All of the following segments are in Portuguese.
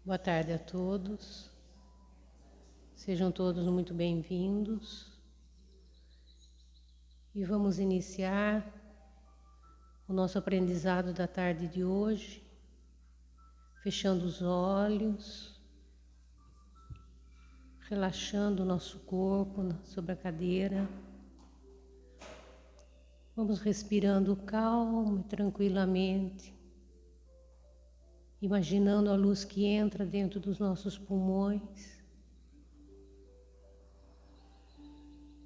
Boa tarde a todos, sejam todos muito bem-vindos e vamos iniciar o nosso aprendizado da tarde de hoje, fechando os olhos, relaxando o nosso corpo sobre a cadeira. Vamos respirando calmo e tranquilamente, imaginando a luz que entra dentro dos nossos pulmões.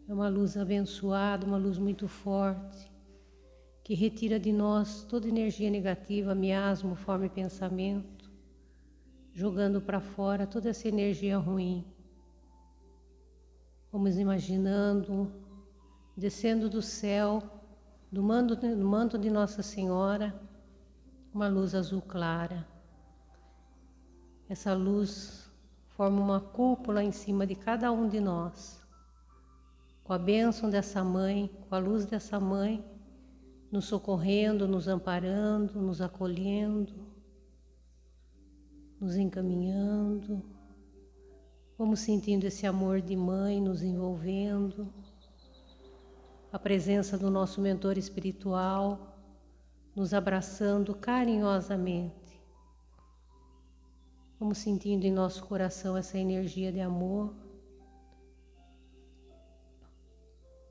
É uma luz abençoada, uma luz muito forte, que retira de nós toda energia negativa, miasma, forma e pensamento, jogando para fora toda essa energia ruim. Vamos imaginando, descendo do céu, do manto de Nossa Senhora, uma luz azul clara. Essa luz forma uma cúpula em cima de cada um de nós. Com a bênção dessa mãe, com a luz dessa mãe, nos socorrendo, nos amparando, nos acolhendo, nos encaminhando. Vamos sentindo esse amor de mãe nos envolvendo, a presença do nosso mentor espiritual nos abraçando carinhosamente. Vamos sentindo em nosso coração essa energia de amor,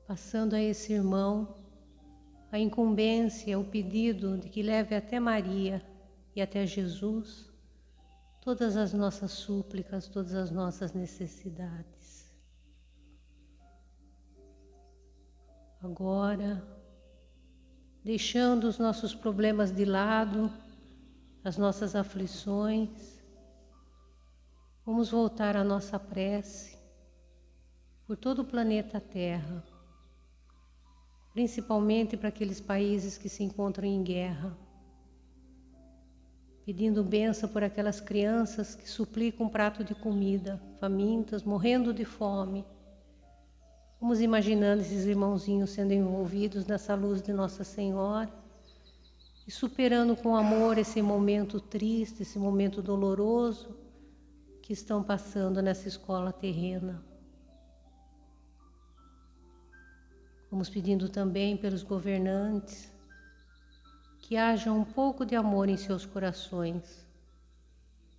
passando a esse irmão a incumbência, o pedido de que leve até Maria e até Jesus todas as nossas súplicas, todas as nossas necessidades. Agora, deixando os nossos problemas de lado, as nossas aflições, vamos voltar à nossa prece por todo o planeta Terra, principalmente para aqueles países que se encontram em guerra, pedindo bênção por aquelas crianças que suplicam um prato de comida, famintas, morrendo de fome. Vamos imaginando esses irmãozinhos sendo envolvidos nessa luz de Nossa Senhora e superando com amor esse momento triste, esse momento doloroso que estão passando nessa escola terrena. Vamos pedindo também pelos governantes que haja um pouco de amor em seus corações,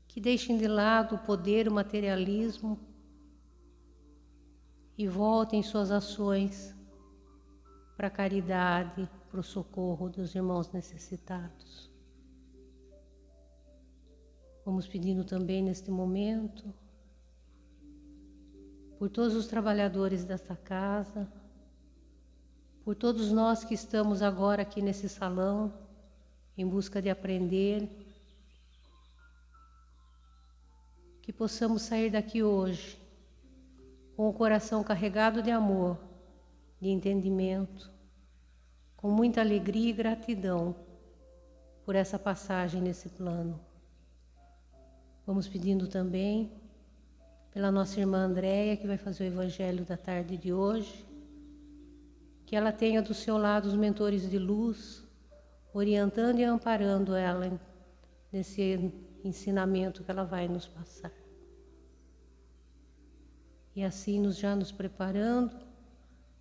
que deixem de lado o poder, o materialismo e voltem suas ações para a caridade, para o socorro dos irmãos necessitados. Vamos pedindo também neste momento por todos os trabalhadores desta casa, por todos nós que estamos agora aqui nesse salão, em busca de aprender, que possamos sair daqui hoje com o coração carregado de amor, de entendimento, com muita alegria e gratidão por essa passagem nesse plano. Vamos pedindo também pela nossa irmã Andréia, que vai fazer o evangelho da tarde de hoje, que ela tenha do seu lado os mentores de luz, orientando e amparando ela nesse ensinamento que ela vai nos passar. E assim, já nos preparando,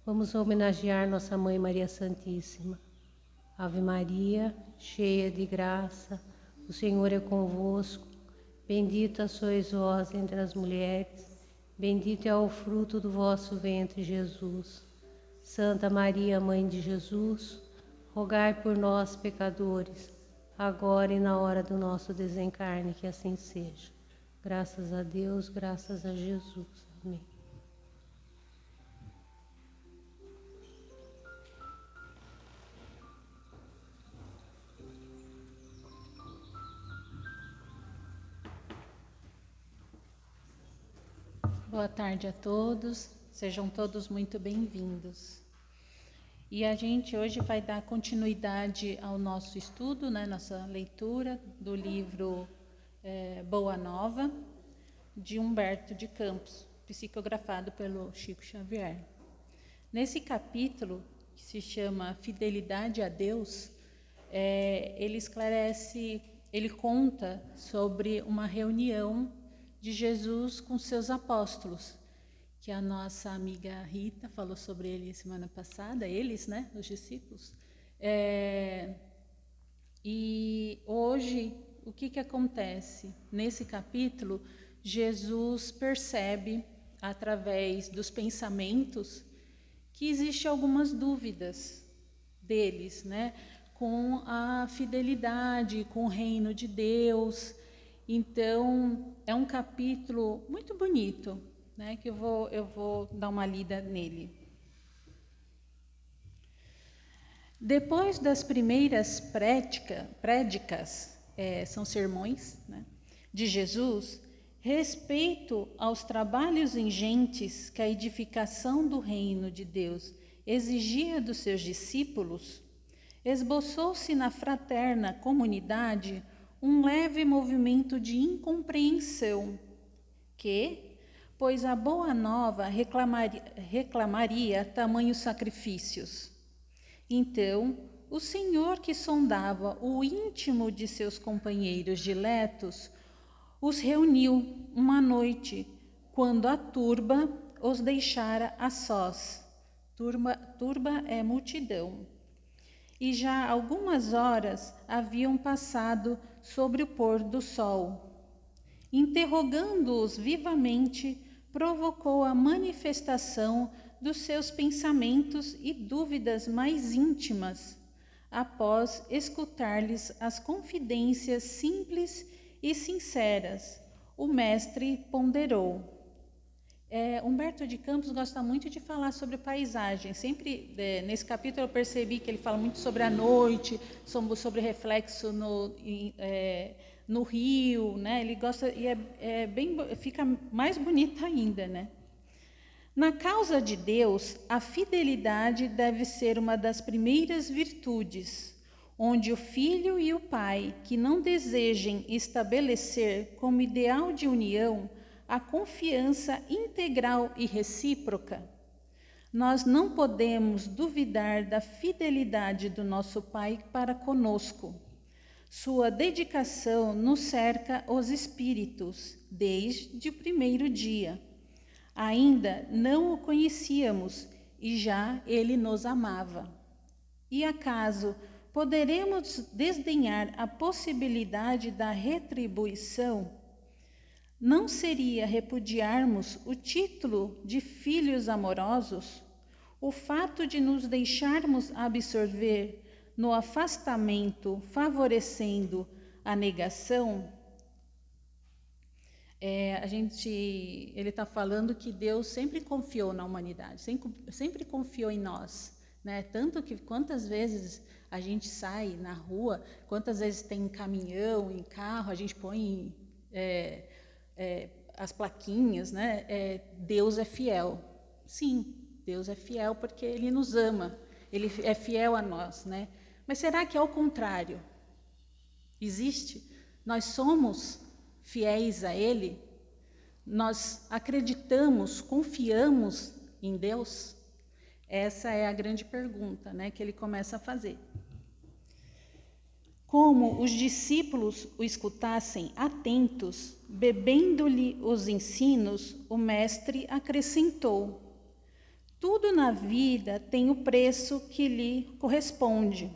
vamos homenagear nossa Mãe Maria Santíssima. Ave Maria, cheia de graça, o Senhor é convosco. Bendita sois vós entre as mulheres, bendito é o fruto do vosso ventre, Jesus. Santa Maria, Mãe de Jesus, rogai por nós, pecadores, agora e na hora do nosso desencarne, que assim seja. Graças a Deus, graças a Jesus. Amém. Boa tarde a todos, sejam todos muito bem-vindos. E a gente hoje vai dar continuidade ao nosso estudo, nossa leitura do livro Boa Nova, de Humberto de Campos, psicografado pelo Chico Xavier. Nesse capítulo, que se chama Fidelidade a Deus, ele esclarece ele conta sobre uma reunião de Jesus com seus apóstolos, que a nossa amiga Rita falou sobre ele semana passada, eles, né, os discípulos. E hoje, o que acontece? Nesse capítulo, Jesus percebe, através dos pensamentos, que existem algumas dúvidas deles, né, com a fidelidade, com o reino de Deus. Então, é um capítulo muito bonito, né, que eu vou dar uma lida nele. Depois das primeiras prédicas, são sermões, né, de Jesus, respeito aos trabalhos ingentes que a edificação do reino de Deus exigia dos seus discípulos, esboçou-se na fraterna comunidade um leve movimento de incompreensão que, pois a boa nova reclamaria tamanhos sacrifícios. Então, o Senhor, que sondava o íntimo de seus companheiros diletos, os reuniu uma noite, quando a turba os deixara a sós. Turba é multidão. E já algumas horas haviam passado sobre o pôr do sol. Interrogando-os vivamente, provocou a manifestação dos seus pensamentos e dúvidas mais íntimas, após escutar-lhes as confidências simples e sinceras. O mestre ponderou. Humberto de Campos gosta muito de falar sobre paisagem. Sempre, nesse capítulo, eu percebi que ele fala muito sobre a noite, sobre reflexo no rio, né? Ele gosta, e fica mais bonita ainda, né? Na causa de Deus, a fidelidade deve ser uma das primeiras virtudes, onde o filho e o pai, que não desejem estabelecer como ideal de união a confiança integral e recíproca, nós não podemos duvidar da fidelidade do nosso Pai para conosco. Sua dedicação nos cerca os espíritos desde o primeiro dia. Ainda não o conhecíamos e já ele nos amava. E acaso poderemos desdenhar a possibilidade da retribuição? Não seria repudiarmos o título de filhos amorosos? O fato de nos deixarmos absorver no afastamento, favorecendo a negação? Ele está falando que Deus sempre confiou na humanidade, sempre confiou em nós, né? Tanto que quantas vezes a gente sai na rua, quantas vezes tem caminhão, em carro, a gente põe as plaquinhas, né? Deus é fiel. Sim, Deus é fiel porque Ele nos ama, Ele é fiel a nós, né? Mas será que é o contrário? Existe? Nós somos fiéis a Ele? Nós acreditamos, confiamos em Deus? Essa é a grande pergunta, né, que ele começa a fazer. Como os discípulos o escutassem atentos, bebendo-lhe os ensinos, o mestre acrescentou: tudo na vida tem o preço que lhe corresponde.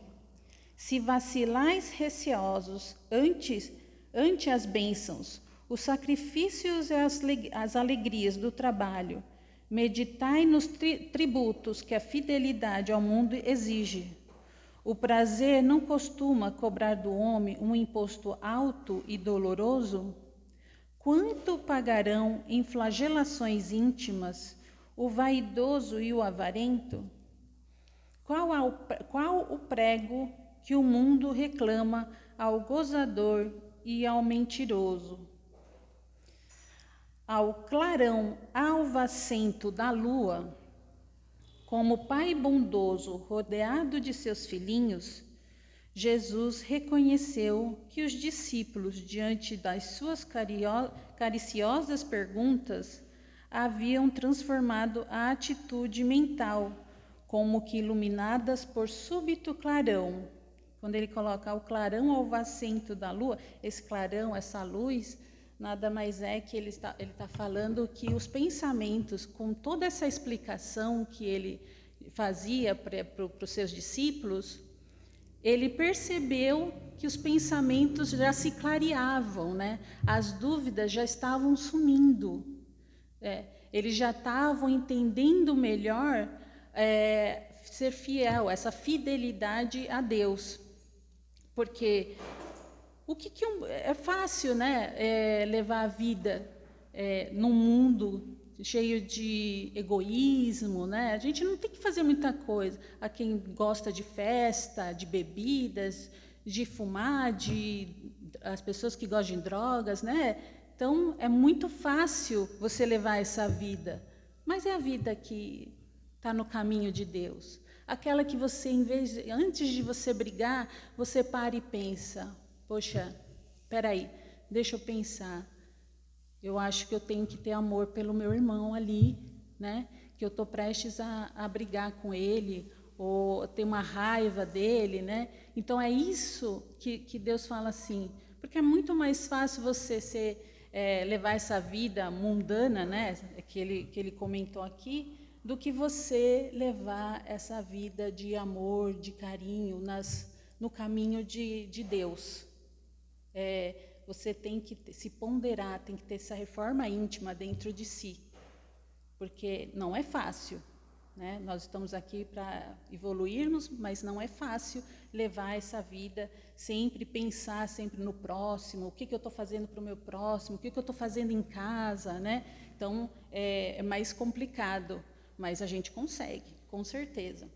Se vacilais receosos ante as bênçãos, os sacrifícios e as alegrias do trabalho, meditai nos tributos que a fidelidade ao mundo exige. O prazer não costuma cobrar do homem um imposto alto e doloroso? Quanto pagarão em flagelações íntimas o vaidoso e o avarento? Qual o prego que o mundo reclama ao gozador e ao mentiroso? Ao clarão alvacento da lua, como pai bondoso rodeado de seus filhinhos, Jesus reconheceu que os discípulos, diante das suas cariciosas perguntas, haviam transformado a atitude mental, como que iluminadas por súbito clarão, quando ele coloca o clarão alvacento da lua, esse clarão, essa luz, nada mais é que ele está falando que os pensamentos, com toda essa explicação que ele fazia para os seus discípulos, ele percebeu que os pensamentos já se clareavam, né? As dúvidas já estavam sumindo. Eles já estavam entendendo melhor ser fiel, essa fidelidade a Deus. Porque é fácil, né, levar a vida num mundo cheio de egoísmo, né? A gente não tem que fazer muita coisa. A quem gosta de festa, de bebidas, de fumar, as pessoas que gostam de drogas, né? Então, é muito fácil você levar essa vida. Mas é a vida que está no caminho de Deus. Aquela que você, antes de você brigar, você para e pensa, poxa, peraí, deixa eu pensar. Eu acho que eu tenho que ter amor pelo meu irmão ali, né? Que eu estou prestes a brigar com ele, ou ter uma raiva dele, né? Então é isso que Deus fala assim, porque é muito mais fácil você levar essa vida mundana, né? Que ele comentou aqui, do que você levar essa vida de amor, de carinho no caminho de Deus. Você tem que se ponderar, tem que ter essa reforma íntima dentro de si, porque não é fácil, né? Nós estamos aqui para evoluirmos, mas não é fácil levar essa vida, sempre pensar sempre no próximo, o que eu estou fazendo para o meu próximo, o que eu estou fazendo em casa, né? Então, é mais complicado, mas a gente consegue, com certeza.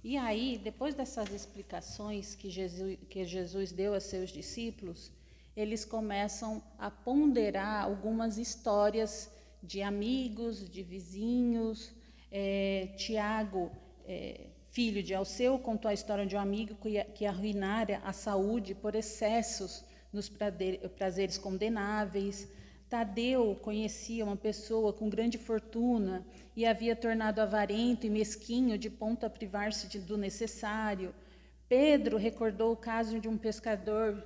E aí, depois dessas explicações que Jesus deu a seus discípulos, eles começam a ponderar algumas histórias de amigos, de vizinhos. Tiago, filho de Alceu, contou a história de um amigo que arruinara a saúde por excessos nos prazeres condenáveis. Tadeu conhecia uma pessoa com grande fortuna e havia tornado avarento e mesquinho de ponto a privar-se do necessário. Pedro recordou o caso de um pescador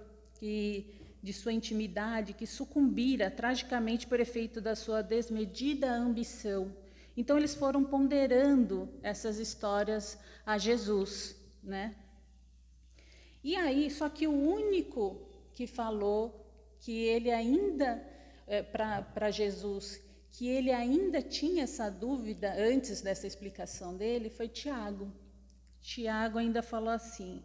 de sua intimidade, que sucumbira tragicamente por efeito da sua desmedida ambição. Então eles foram ponderando essas histórias a Jesus, né? E aí, só que o único que falou que ele ainda para Jesus, que ele ainda tinha essa dúvida antes dessa explicação dele, foi Tiago. Tiago ainda falou assim: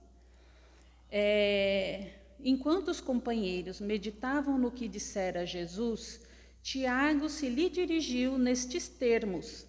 enquanto os companheiros meditavam no que dissera Jesus, Tiago se lhe dirigiu nestes termos: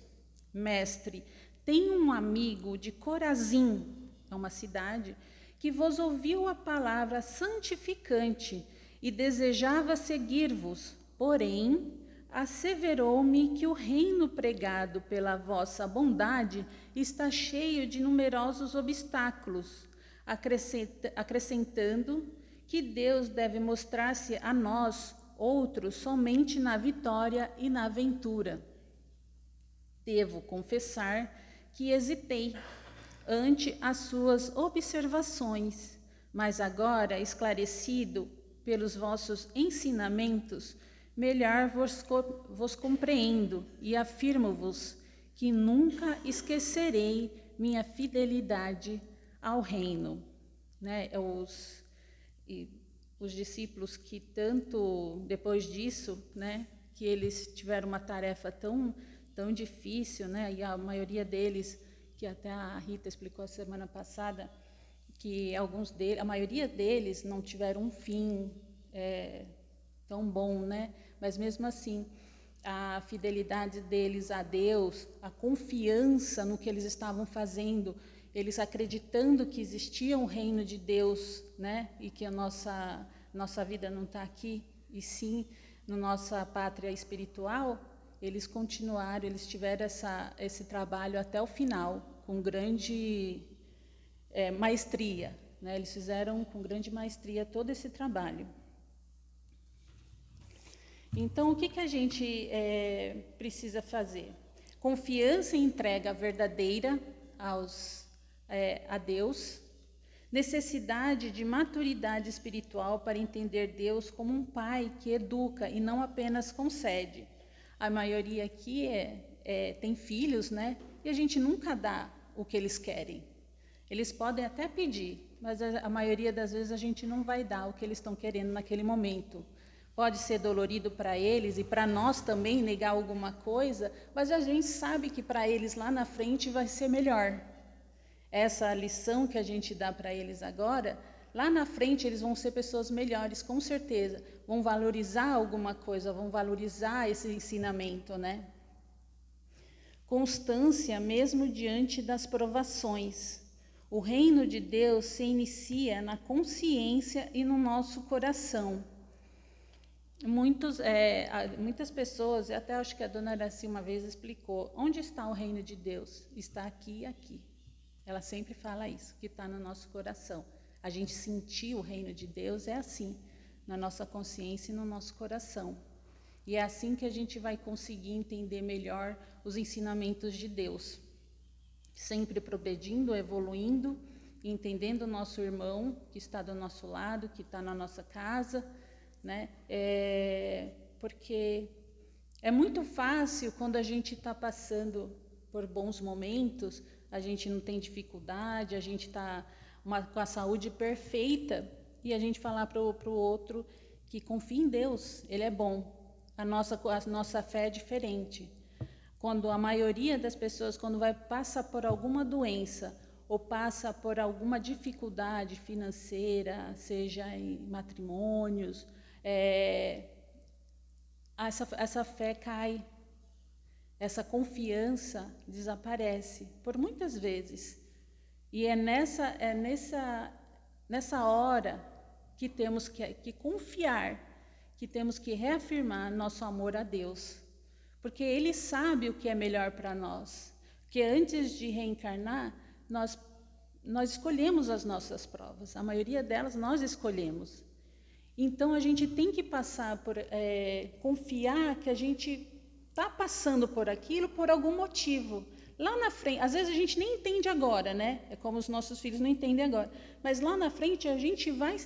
Mestre, tenho um amigo de Corazim, é uma cidade, que vos ouviu a palavra santificante e desejava seguir-vos. Porém, asseverou-me que o reino pregado pela vossa bondade está cheio de numerosos obstáculos, acrescentando que Deus deve mostrar-se a nós, outros, somente na vitória e na ventura. Devo confessar que hesitei ante as suas observações, mas agora, esclarecido pelos vossos ensinamentos, melhor vos compreendo e afirmo-vos que nunca esquecerei minha fidelidade ao reino. Né? Os discípulos que tanto depois disso, né, que eles tiveram uma tarefa tão difícil, né, e a maioria deles, que até a Rita explicou a semana passada, que a maioria deles não tiveram um fim tão bom, né? Mas mesmo assim, a fidelidade deles a Deus, a confiança no que eles estavam fazendo, eles acreditando que existia um reino de Deus, né? E que a nossa vida não está aqui, e sim na nossa pátria espiritual, eles continuaram, eles tiveram esse trabalho até o final, com grande maestria, né? Eles fizeram com grande maestria todo esse trabalho. Então, o que a gente precisa fazer? Confiança e entrega verdadeira a Deus, necessidade de maturidade espiritual para entender Deus como um pai que educa e não apenas concede. A maioria aqui tem filhos, né? E a gente nunca dá o que eles querem. Eles podem até pedir, mas a maioria das vezes a gente não vai dar o que eles estão querendo naquele momento. Pode ser dolorido para eles e para nós também negar alguma coisa, mas a gente sabe que para eles lá na frente vai ser melhor. Essa lição que a gente dá para eles agora, lá na frente eles vão ser pessoas melhores, com certeza. Vão valorizar alguma coisa, vão valorizar esse ensinamento, né? Constância mesmo diante das provações. O reino de Deus se inicia na consciência e no nosso coração. Muitas pessoas, até acho que a dona Araci uma vez explicou, onde está o reino de Deus? Está aqui e aqui. Ela sempre fala isso, que está no nosso coração. A gente sentir o reino de Deus é assim, na nossa consciência e no nosso coração. E é assim que a gente vai conseguir entender melhor os ensinamentos de Deus. Sempre progredindo, evoluindo, entendendo o nosso irmão que está do nosso lado, que está na nossa casa, né? Porque é muito fácil quando a gente está passando por bons momentos, a gente não tem dificuldade, a gente está com a saúde perfeita e a gente falar para o outro que confia em Deus, Ele é bom. A nossa fé é diferente. Quando a maioria das pessoas, quando passa por alguma doença ou passa por alguma dificuldade financeira, seja em matrimônios, essa fé cai, essa confiança desaparece por muitas vezes. E é nessa hora que temos que confiar, que temos que reafirmar nosso amor a Deus. Porque Ele sabe o que é melhor para nós. Porque antes de reencarnar, nós escolhemos as nossas provas. A maioria delas nós escolhemos. Então, a gente tem que passar por... confiar que a gente está passando por aquilo por algum motivo. Lá na frente, às vezes a gente nem entende agora, né? É como os nossos filhos não entendem agora. Mas lá na frente a gente vai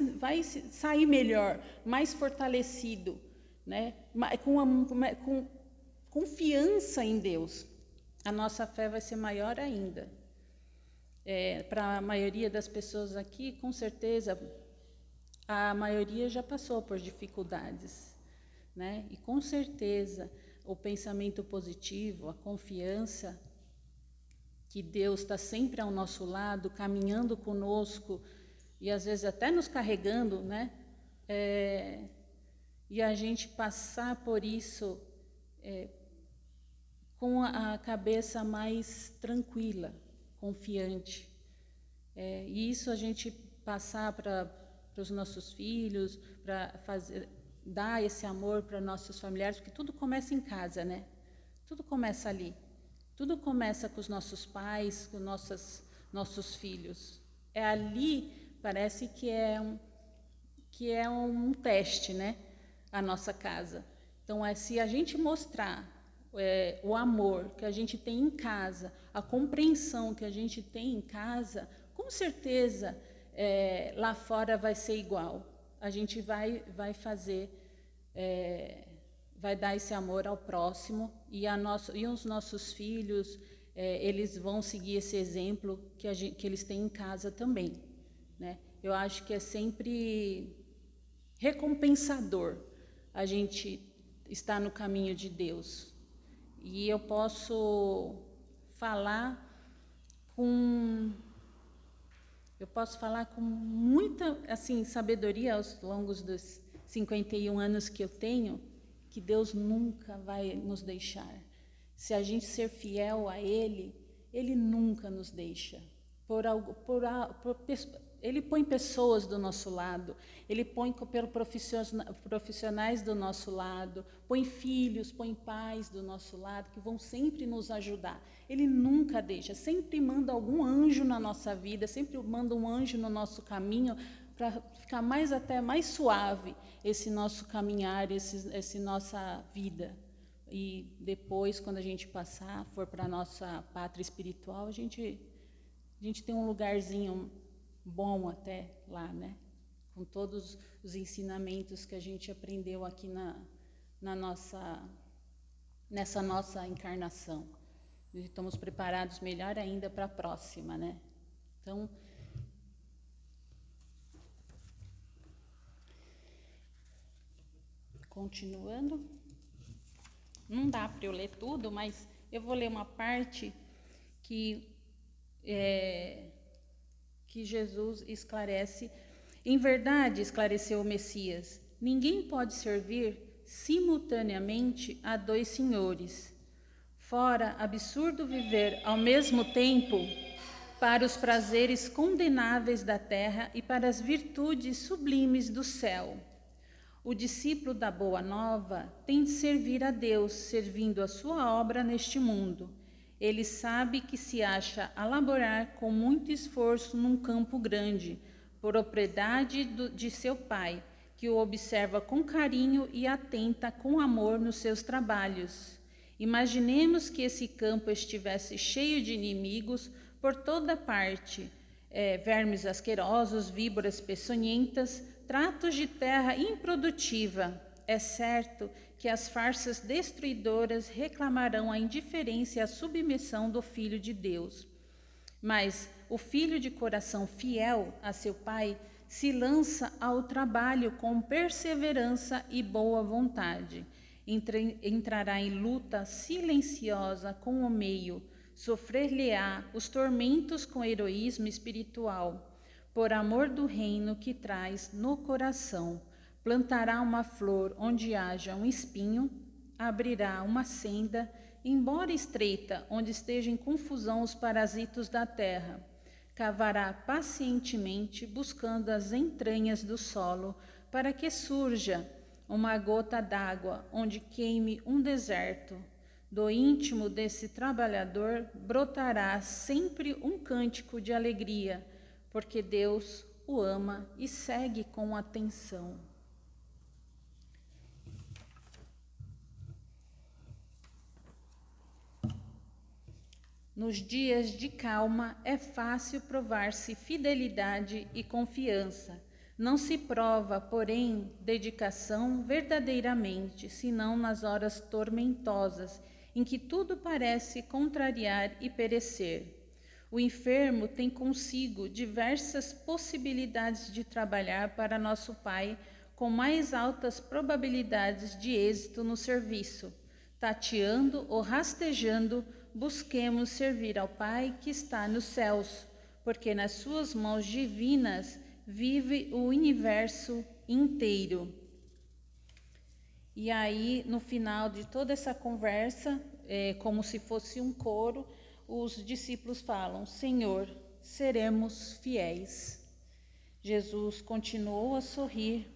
sair melhor, mais fortalecido, né? Com confiança em Deus. A nossa fé vai ser maior ainda. Para a maioria das pessoas aqui, com certeza, a maioria já passou por dificuldades, né? E com certeza o pensamento positivo, a confiança que Deus está sempre ao nosso lado, caminhando conosco e às vezes até nos carregando, né? E a gente passar por isso com a cabeça mais tranquila, confiante. E isso a gente passar para os nossos filhos, para dar esse amor para nossos familiares, porque tudo começa em casa, né? Tudo começa ali. Tudo começa com os nossos pais, com nossos filhos. Ali, parece que é um teste, né? A nossa casa. Então, se a gente mostrar o amor que a gente tem em casa, a compreensão que a gente tem em casa, com certeza lá fora vai ser igual. A gente vai fazer, vai dar esse amor ao próximo e os nossos filhos, eles vão seguir esse exemplo que eles têm em casa também, né? Eu acho que é sempre recompensador a gente estar no caminho de Deus. E eu posso falar com muita assim sabedoria aos longos dos 51 anos que eu tenho, que Deus nunca vai nos deixar. Se a gente ser fiel a Ele, Ele nunca nos deixa. Ele põe pessoas do nosso lado, Ele põe profissionais do nosso lado, põe filhos, põe pais do nosso lado, que vão sempre nos ajudar. Ele nunca deixa, sempre manda algum anjo na nossa vida, sempre manda um anjo no nosso caminho ficar até mais suave esse nosso caminhar, essa nossa vida. E depois, quando a gente for para a nossa pátria espiritual, a gente tem um lugarzinho bom até lá, né? Com todos os ensinamentos que a gente aprendeu aqui nessa nossa encarnação. E estamos preparados melhor ainda para a próxima, né? Então, continuando, não dá para eu ler tudo, mas eu vou ler uma parte que Jesus esclarece. Em verdade, esclareceu o Messias, ninguém pode servir simultaneamente a 2 senhores. Fora absurdo viver ao mesmo tempo para os prazeres condenáveis da terra e para as virtudes sublimes do céu. O discípulo da Boa Nova tem de servir a Deus, servindo a sua obra neste mundo. Ele sabe que se acha a laborar com muito esforço num campo grande, propriedade de seu pai, que o observa com carinho e atenta com amor nos seus trabalhos. Imaginemos que esse campo estivesse cheio de inimigos por toda parte, vermes asquerosos, víboras peçonhentas, tratos de terra improdutiva. É certo que as farsas destruidoras reclamarão a indiferença e a submissão do Filho de Deus. Mas o filho de coração fiel a seu pai se lança ao trabalho com perseverança e boa vontade. Entrará em luta silenciosa com o meio, sofrer-lhe-á os tormentos com heroísmo espiritual, por amor do reino que traz no coração. Plantará uma flor onde haja um espinho, abrirá uma senda, embora estreita, onde estejam em confusão os parasitos da terra. Cavará pacientemente, buscando as entranhas do solo, para que surja uma gota d'água, onde queime um deserto. Do íntimo desse trabalhador brotará sempre um cântico de alegria, porque Deus o ama e segue com atenção. Nos dias de calma é fácil provar-se fidelidade e confiança. Não se prova, porém, dedicação verdadeiramente, senão nas horas tormentosas, em que tudo parece contrariar e perecer. O enfermo tem consigo diversas possibilidades de trabalhar para nosso Pai, com mais altas probabilidades de êxito no serviço. Tateando ou rastejando, busquemos servir ao Pai que está nos céus, porque nas suas mãos divinas vive o universo inteiro. E aí, no final de toda essa conversa, como se fosse um coro, os discípulos falam: Senhor, seremos fiéis. Jesus continuou a sorrir,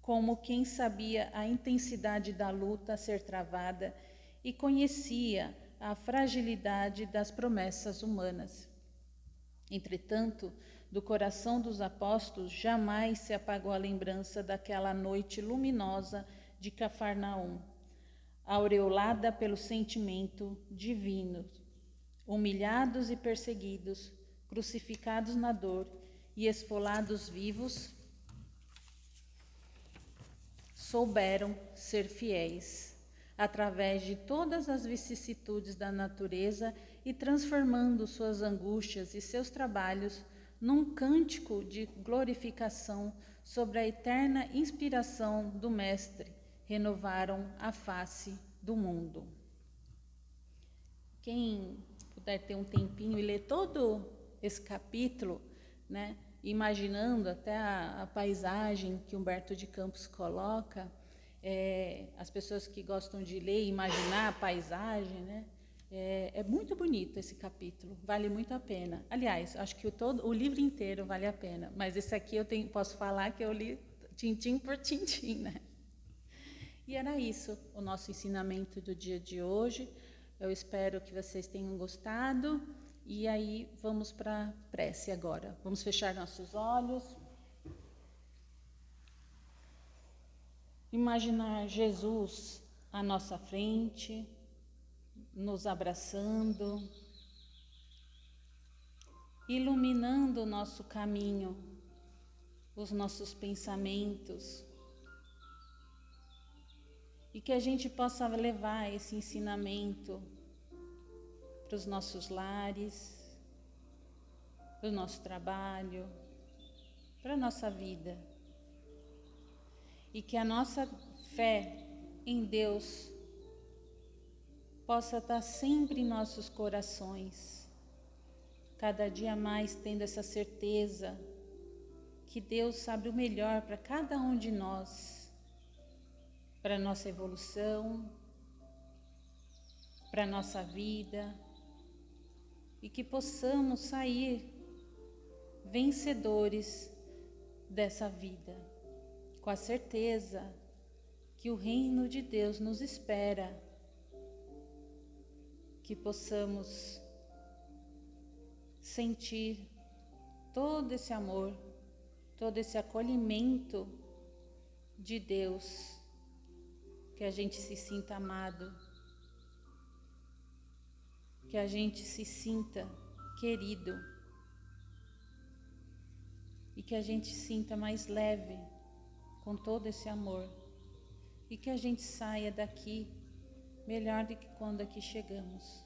como quem sabia a intensidade da luta a ser travada e conhecia a fragilidade das promessas humanas. Entretanto, do coração dos apóstolos jamais se apagou a lembrança daquela noite luminosa de Cafarnaum, aureolada pelo sentimento divino. Humilhados e perseguidos, crucificados na dor e esfolados vivos, souberam ser fiéis através de todas as vicissitudes da natureza e transformando suas angústias e seus trabalhos num cântico de glorificação sobre a eterna inspiração do Mestre, renovaram a face do mundo. Quem puder ter um tempinho e ler todo esse capítulo, né, imaginando até a paisagem que Humberto de Campos coloca, as pessoas que gostam de ler e imaginar a paisagem, né, é muito bonito esse capítulo, vale muito a pena. Aliás, acho que o livro inteiro vale a pena, mas esse aqui posso falar que eu li tintim por tintim, né? E era isso, o nosso ensinamento do dia de hoje. Eu espero que vocês tenham gostado. E aí, vamos para a prece agora. Vamos fechar nossos olhos. Imaginar Jesus à nossa frente, nos abraçando, iluminando o nosso caminho, os nossos pensamentos, e que a gente possa levar esse ensinamento para os nossos lares, para o nosso trabalho, para a nossa vida. E que a nossa fé em Deus possa estar sempre em nossos corações, cada dia mais tendo essa certeza que Deus sabe o melhor para cada um de nós, para a nossa evolução, para a nossa vida, e que possamos sair vencedores dessa vida, com a certeza que o reino de Deus nos espera, que possamos sentir todo esse amor, todo esse acolhimento de Deus, que a gente se sinta amado, que a gente se sinta querido e que a gente sinta mais leve com todo esse amor e que a gente saia daqui melhor do que quando aqui chegamos.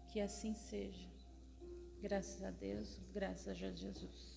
Que assim seja. Graças a Deus, graças a Jesus.